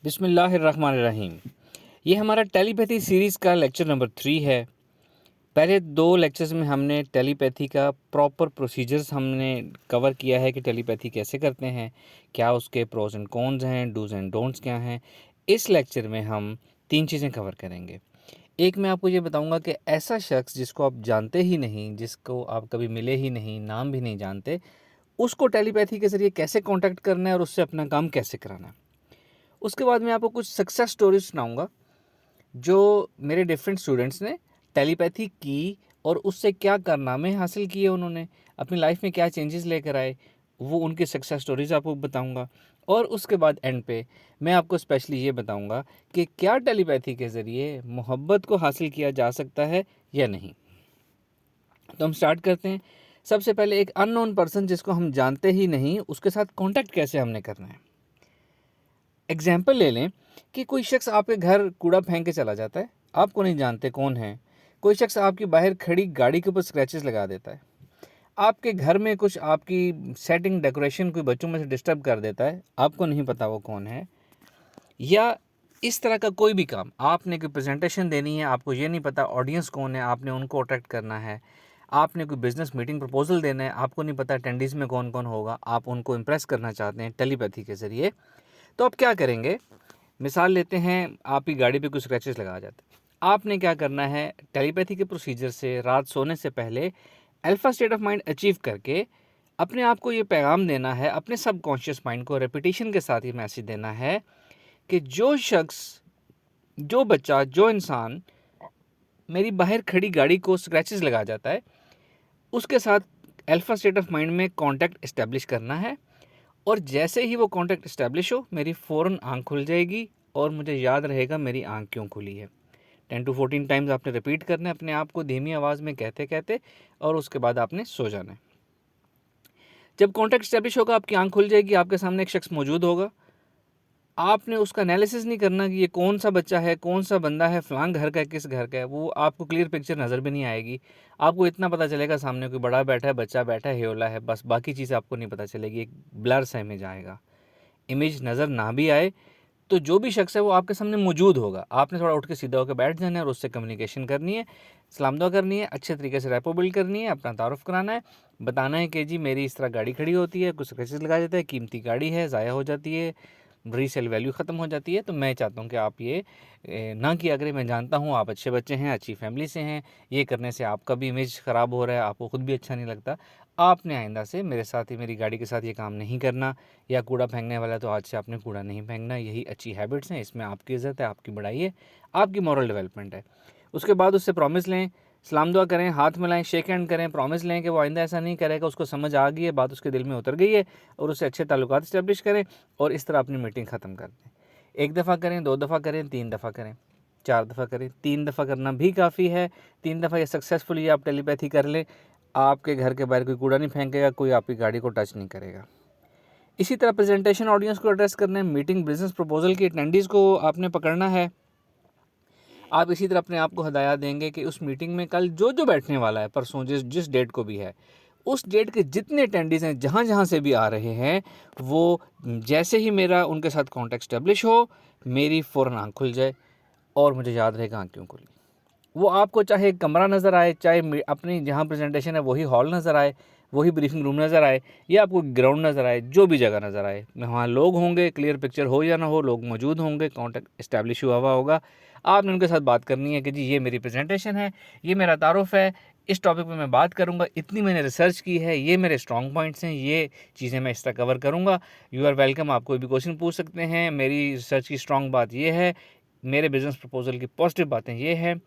बिस्मिल्लाहिर्रहमानिर्रहीम। ये हमारा टेलीपैथी सीरीज़ का लेक्चर नंबर 3 है। पहले 2 लेक्चर्स में हमने टेलीपैथी का प्रॉपर प्रोसीजर्स हमने कवर किया है कि टेलीपैथी कैसे करते हैं, क्या उसके प्रोस एंड कॉन्स हैं, डूज़ एंड डोंट्स क्या हैं। इस लेक्चर में हम 3 चीज़ें कवर करेंगे। एक मैं आपको ये बताऊंगा कि ऐसा शख्स जिसको आप जानते ही नहीं, जिसको आप कभी मिले ही नहीं, नाम भी नहीं जानते, उसको टेलीपैथी के ज़रिए कैसे कॉन्टैक्ट करना है और उससे अपना काम कैसे कराना है। उसके बाद मैं आपको कुछ सक्सेस स्टोरीज सुनाऊंगा जो मेरे डिफरेंट स्टूडेंट्स ने टेलीपैथी की और उससे क्या कारनामे हासिल किए, उन्होंने अपनी लाइफ में क्या चेंजेस लेकर आए, वो उनकी सक्सेस स्टोरीज आपको बताऊंगा। और उसके बाद एंड पे मैं आपको स्पेशली ये बताऊंगा कि क्या टेलीपैथी के ज़रिए मोहब्बत को हासिल किया जा सकता है या नहीं। तो हम स्टार्ट करते हैं। सबसे पहले एक अननोन पर्सन जिसको हम जानते ही नहीं, उसके साथ कॉन्टैक्ट कैसे हमने करना है। एग्जाम्पल ले लें कि कोई शख्स आपके घर कूड़ा फेंक के चला जाता है, आपको नहीं जानते कौन है। कोई शख्स आपकी बाहर खड़ी गाड़ी के ऊपर स्क्रैचेस लगा देता है। आपके घर में कुछ आपकी सेटिंग डेकोरेशन कोई बच्चों में से डिस्टर्ब कर देता है, आपको नहीं पता वो कौन है। या इस तरह का कोई भी काम, आपने कोई प्रेजेंटेशन देनी है, आपको ये नहीं पता ऑडियंस कौन है, आपने उनको अट्रैक्ट करना है। आपने कोई बिजनेस मीटिंग प्रपोजल देना है, आपको नहीं पता अटेंडीज में कौन कौन होगा, आप उनको इम्प्रेस करना चाहते हैं टेलीपैथी के ज़रिए। तो आप क्या करेंगे, मिसाल लेते हैं आपकी गाड़ी पे कुछ स्क्रैचेस लगा जाते हैं। आपने क्या करना है, टेलीपैथी के प्रोसीजर से रात सोने से पहले alpha state of mind achieve करके अपने आप को ये पैगाम देना है, अपने सबकॉन्शियस माइंड को रेपिटेशन के साथ ये मैसेज देना है कि जो शख्स, जो बच्चा, जो इंसान मेरी बाहर खड़ी गाड़ी को स्क्रैचेस लगा जाता है, उसके साथ अल्फा स्टेट ऑफ माइंड में कॉन्टैक्ट इस्टेब्लिश करना है। और जैसे ही वो कॉन्टैक्ट इस्टेब्लिश हो, मेरी फ़ौरन आँख खुल जाएगी और मुझे याद रहेगा मेरी आँख क्यों खुली है। 10 to 14 टाइम्स आपने रिपीट करना है अपने आप को धीमी आवाज़ में कहते कहते, और उसके बाद आपने सो जाना है। जब कॉन्टैक्ट इस्टेब्लिश होगा, आपकी आँख खुल जाएगी, आपके सामने एक शख्स मौजूद होगा। आपने उसका एनालिसिस नहीं करना कि ये कौन सा बच्चा है, कौन सा बंदा है, फलां घर का है, किस घर का है। वो आपको क्लियर पिक्चर नज़र भी नहीं आएगी। आपको इतना पता चलेगा सामने कोई बड़ा बैठा है, बच्चा बैठा है, हेयोला है, बस बाकी चीज़ आपको नहीं पता चलेगी। एक ब्लर सा इमेज आएगा। इमेज नज़र ना भी आए तो जो भी शख्स है वो आपके सामने मौजूद होगा। आपने थोड़ा उठ के सीधा होकर बैठ जाना है और उससे कम्युनिकेशन करनी है, सलाम दुआ करनी है, अच्छे तरीके से रैपो बिल्ड करनी है, अपना तारुफ कराना है, बताना है कि जी मेरी इस तरह गाड़ी खड़ी होती है, कुछ स्क्रैचेस लगा जाता है, कीमती गाड़ी है, ज़ाया हो जाती है, रीसेल वैल्यू ख़त्म हो जाती है। तो मैं चाहता हूँ कि आप ये ना किया करें। मैं जानता हूँ आप अच्छे बच्चे हैं, अच्छी फैमिली से हैं, ये करने से आपका भी इमेज ख़राब हो रहा है, आपको खुद भी अच्छा नहीं लगता। आपने आइंदा से मेरे साथ ही, मेरी गाड़ी के साथ ये काम नहीं करना। या कूड़ा फेंकने वाला है तो आज से आपने कूड़ा नहीं फेंकना। यही अच्छी हैबिट्स हैं, इसमें आपकी इज़्ज़त है, आपकी बड़ाई है, आपकी मॉरल डेवलपमेंट है। उसके बाद उससे प्रॉमिस लें, सलाम दुआ करें, हाथ मिलाएं, शेक हैंड करें, प्रॉमिस लें कि वो आइंदा ऐसा नहीं करेगा। उसको समझ आ गई है, बात उसके दिल में उतर गई है, और उससे अच्छे ताल्लुकात इस्टेब्लिश करें और इस तरह अपनी मीटिंग ख़त्म कर दें। 1 दफ़ा करें, 2 दफ़ा करें, 3 दफ़ा करें, 4 दफ़ा करें। 3 दफ़ा करना भी काफ़ी है। 3 दफ़ा ये सक्सेसफुली आप टेलीपैथी कर लें, आपके घर के बाहर कोई कूड़ा नहीं फेंकेगा, कोई आपकी गाड़ी को टच नहीं करेगा। इसी तरह प्रेजेंटेशन ऑडियंस को एड्रेस करना है, मीटिंग बिजनेस प्रपोजल की अटेंडीज़ को आपने पकड़ना है। आप इसी तरह अपने आप को हदायत देंगे कि उस मीटिंग में कल जो जो बैठने वाला है, परसों जिस जिस डेट को भी है, उस डेट के जितने अटेंडीज़ हैं, जहाँ जहाँ से भी आ रहे हैं, वो जैसे ही मेरा उनके साथ कॉन्टैक्ट स्टैब्लिश हो, मेरी फ़ौरन आँख खुल जाए और मुझे याद रहेगा आँख क्यों खुली। वो आपको चाहे कमरा नज़र आए, चाहे अपनी जहाँ प्रेजेंटेशन है वही हॉल नज़र आए, वही ब्रीफिंग रूम नज़र आए, या आपको ग्राउंड नज़र आए, जो भी जगह नज़र आए, वहाँ लोग होंगे, क्लियर पिक्चर हो या ना हो, लोग मौजूद होंगे, कॉन्टैक्ट इस्टेब्लिश हुआ होगा। आपने उनके साथ बात करनी है कि जी ये मेरी प्रेजेंटेशन है, ये मेरा तारुफ है, इस टॉपिक पे मैं बात करूंगा, इतनी मैंने रिसर्च की है, ये मेरे स्ट्रॉन्ग पॉइंट्स हैं, ये चीज़ें मैं इस तरह कवर करूंगा। यू आर वेलकम, आप कोई भी क्वेश्चन पूछ सकते हैं। मेरी रिसर्च की स्ट्रॉन्ग बात ये है, मेरे बिजनेस प्रपोजल की पॉजिटिव बातें ये हैं।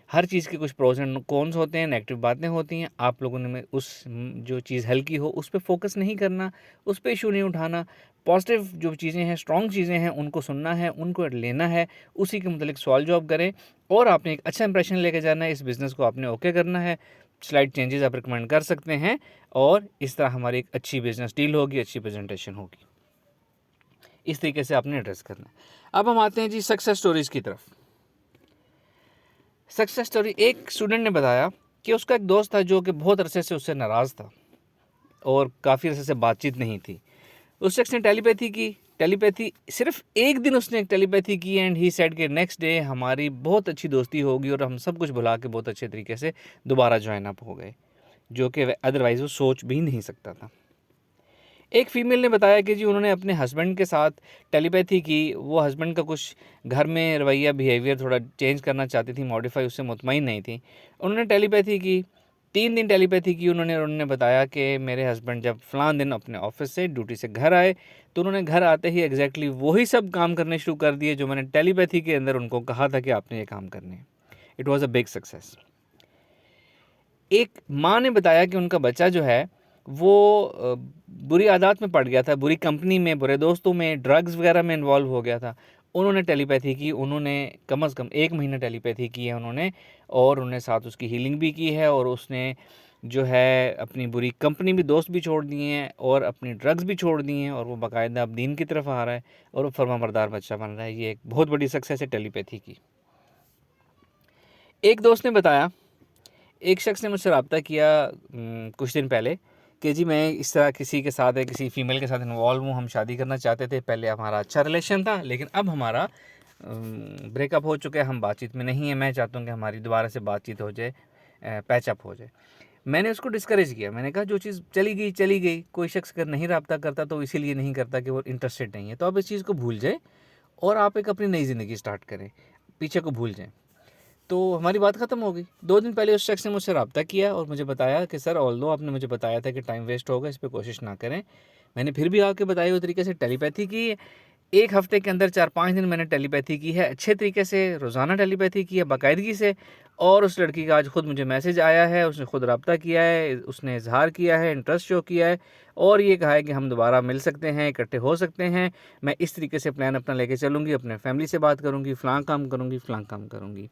हर चीज़ के कुछ प्रोज एंड कॉन्स होते हैं, नेगेटिव बातें होती हैं। आप लोगों ने में उस जो चीज़ हल्की हो उस पे फोकस नहीं करना, उस पे इशू नहीं उठाना। पॉजिटिव जो चीज़ें हैं, स्ट्रॉन्ग चीज़ें हैं, उनको सुनना है, उनको लेना है, उसी के मतलब सवाल जवाब करें, और आपने एक अच्छा इंप्रेशन लेके जाना है। इस बिज़नेस को आपने ओके करना है, स्लाइड चेंजेस आप रिकमेंड कर सकते हैं, और इस तरह हमारी एक अच्छी बिज़नेस डील होगी, अच्छी प्रेजेंटेशन होगी। इस तरीके से आपने एड्रेस करना है। अब हम आते हैं जी सक्सेस स्टोरीज़ की तरफ। सक्सेस स्टोरी, एक स्टूडेंट ने बताया कि उसका एक दोस्त था जो कि बहुत अरसे से उससे नाराज़ था और काफ़ी अरसे से बातचीत नहीं थी। उस शख्स ने टेलीपैथी की। टेलीपैथी सिर्फ एक दिन उसने एक टेलीपैथी की एंड ही सेड के नेक्स्ट डे हमारी बहुत अच्छी दोस्ती होगी और हम सब कुछ भुला के बहुत अच्छे तरीके से दोबारा ज्वाइन अप हो गए, जो कि अदरवाइज़ वो सोच भी नहीं सकता था। एक फ़ीमेल ने बताया कि जी उन्होंने अपने हस्बैंड के साथ टेलीपैथी की, वो हस्बैंड का कुछ घर में रवैया बिहेवियर थोड़ा चेंज करना चाहती थी, मॉडिफाई, उससे मुतमईन नहीं थी। उन्होंने टेलीपैथी की, 3 दिन टेलीपैथी की उन्होंने बताया कि मेरे हस्बैंड जब फ़लाँ दिन अपने ऑफिस से ड्यूटी से घर आए तो उन्होंने घर आते ही एग्जैक्टली वही सब काम करने शुरू कर दिए जो मैंने टेलीपैथी के अंदर उनको कहा था कि आपने ये काम करने हैं। It was a big success. एक माँ ने बताया कि उनका बच्चा जो है वो बुरी आदत में पड़ गया था, बुरी कंपनी में, बुरे दोस्तों में, ड्रग्स वगैरह में इन्वॉल्व हो गया था। उन्होंने टेलीपैथी की, उन्होंने कम से कम 1 महीना टेलीपैथी की है उन्होंने, और उन्होंने साथ उसकी हीलिंग भी की है, और उसने जो है अपनी बुरी कंपनी भी, दोस्त भी छोड़ दिए हैं और अपनी ड्रग्स भी छोड़ दिए हैं, और वो बाकायदा अब दीन की तरफ आ रहा है और वो फर्माबरदार बच्चा बन रहा है। ये एक बहुत बड़ी सक्सेस है टेलीपैथी की। एक दोस्त ने बताया, एक शख्स ने मुझसे रब्ता किया कुछ दिन पहले कि जी मैं इस तरह किसी के साथ है, किसी फ़ीमेल के साथ इन्वॉल्व हूँ, हम शादी करना चाहते थे, पहले हमारा अच्छा रिलेशन था लेकिन अब हमारा ब्रेकअप हो चुका है, हम बातचीत में नहीं है, मैं चाहता हूँ कि हमारी दोबारा से बातचीत हो जाए, पैचअप हो जाए। मैंने उसको डिस्करेज किया, मैंने कहा जो चीज़ चली गई, कोई शख्स अगर नहीं रब्ता करता तो इसीलिए नहीं करता कि वो इंटरेस्टेड नहीं है, तो आप इस चीज़ को भूल जाए और आप एक अपनी नई ज़िंदगी स्टार्ट करें, पीछे को भूल जाएँ। तो हमारी बात ख़त्म हो गई। 2 दिन पहले उस शख्स ने मुझसे रब्ता किया और मुझे बताया कि सर ऑल्दो आपने मुझे बताया था कि टाइम वेस्ट होगा, इस पे कोशिश ना करें। मैंने फिर भी आके बताए हुए तरीके से टेलीपैथी की। 1 हफ़्ते के अंदर 4-5 दिन मैंने टेलीपैथी की है, अच्छे तरीके से, रोज़ाना टेलीपैथी की है, बाकायदगी से। और उस लड़की का आज खुद मुझे मैसेज आया है, उसने खुद रब्ता किया है, उसने इज़हार किया है, इंटरेस्ट शो किया है और ये कहा है कि हम दोबारा मिल सकते हैं, इकट्ठे हो सकते हैं। मैं इस तरीके से प्लान अपना लेके चलूँगी, अपने फैमिली से बात करूँगी, फ़लाँ काम करूँगी, फ़लाँ काम करूँगी।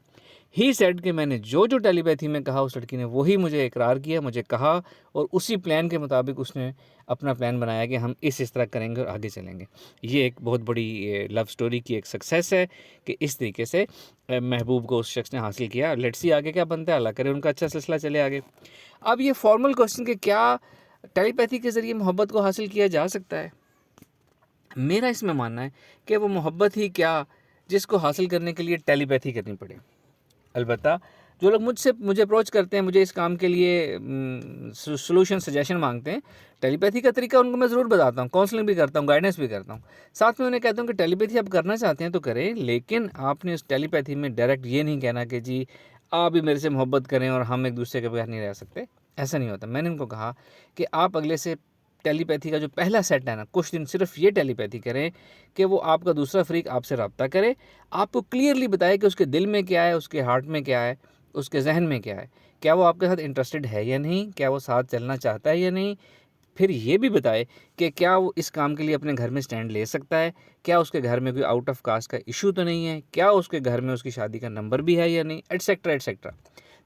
ही सेड कि मैंने जो टेलीपैथी में कहा उस लड़की ने वही मुझे इकरार किया, मुझे कहा, और उसी प्लान के मुताबिक उसने अपना प्लान बनाया कि हम इस तरह करेंगे और आगे चलेंगे। ये एक बहुत बड़ी लव स्टोरी की एक सक्सेस है कि इस तरीके से महबूब को उस शख्स ने हासिल किया। लेट्स सी आगे क्या बनता है, अल्लाह करे उनका अच्छा सिलसिला चले आगे। अब ये फॉर्मल क्वेश्चन कि क्या टेलीपैथी के ज़रिए मोहब्बत को हासिल किया जा सकता है? मेरा इसमें मानना है कि वो मोहब्बत ही क्या जिसको हासिल करने के लिए टेलीपैथी करनी पड़े। अलबत्ता जो लोग मुझे अप्रोच करते हैं, मुझे इस काम के लिए सॉल्यूशन सजेशन मांगते हैं, टेलीपैथी का तरीका उनको मैं ज़रूर बताता हूँ, काउंसलिंग भी करता हूँ, गाइडेंस भी करता हूँ। साथ में उन्हें कहता हूँ कि टेलीपैथी आप करना चाहते हैं तो करें, लेकिन आपने उस टेलीपैथी में डायरेक्ट ये नहीं कहना कि जी आप भी मेरे से मोहब्बत करें और हम एक दूसरे के बगैर नहीं रह सकते। ऐसा नहीं होता। मैंने उनको कहा कि आप अगले से टेलीपैथी का जो पहला सेट है ना, कुछ दिन सिर्फ ये टेलीपैथी करें कि वो आपका दूसरा फ्रीक आपसे रब्ता करे, आपको क्लियरली बताए कि उसके दिल में क्या है, उसके हार्ट में क्या है, उसके जहन में क्या है, क्या वो आपके साथ इंटरेस्टेड है या नहीं, क्या वो साथ चलना चाहता है या नहीं। फिर ये भी बताए कि क्या वो इस काम के लिए अपने घर में स्टैंड ले सकता है, क्या उसके घर में कोई आउट ऑफ कास्ट का इशू तो नहीं है, क्या उसके घर में उसकी शादी का नंबर भी है या नहीं, एटसेट्रा एटसेट्रा,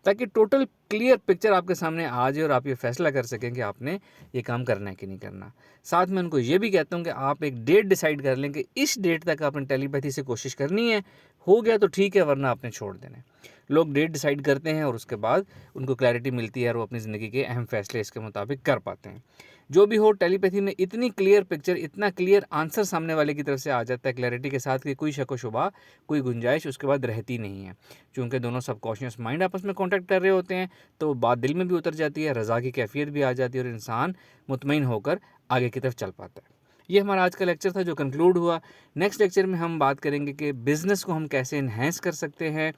ताकि टोटल क्लियर पिक्चर आपके सामने आ जाए और आप ये फैसला कर सकें कि आपने ये काम करना है कि नहीं करना। साथ में उनको ये भी कहता हूँ कि आप एक डेट डिसाइड कर लें कि इस डेट तक आपने टेलीपैथी से कोशिश करनी है, हो गया तो ठीक है, वरना आपने छोड़ देना है। लोग डेट डिसाइड करते हैं और उसके बाद उनको क्लैरिटी मिलती है और वो अपनी ज़िंदगी के अहम फैसले इसके मुताबिक कर पाते हैं। जो भी हो, टेलीपैथी में इतनी क्लियर पिक्चर, इतना क्लियर आंसर सामने वाले की तरफ से आ जाता है क्लैरिटी के साथ कि कोई शक व शुबा, कोई गुंजाइश उसके बाद रहती नहीं है। चूँकि दोनों सबकॉन्शियस माइंड आपस में कॉन्टैक्ट कर रहे होते हैं तो बात दिल में भी उतर जाती है, रज़ा की कैफियत भी आ जाती है और इंसान मुतमईन होकर आगे की तरफ चल पाता है। ये हमारा आज का लेक्चर था जो कंक्लूड हुआ। नेक्स्ट लेक्चर में हम बात करेंगे कि बिज़नेस को हम कैसे इन्हेंस कर सकते हैं,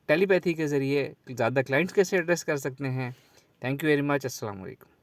टेलीपैथी के ज़रिए ज़्यादा क्लाइंट्स कैसे एड्रेस कर सकते हैं। Thank you very much. अस्सलाम वालेकुम।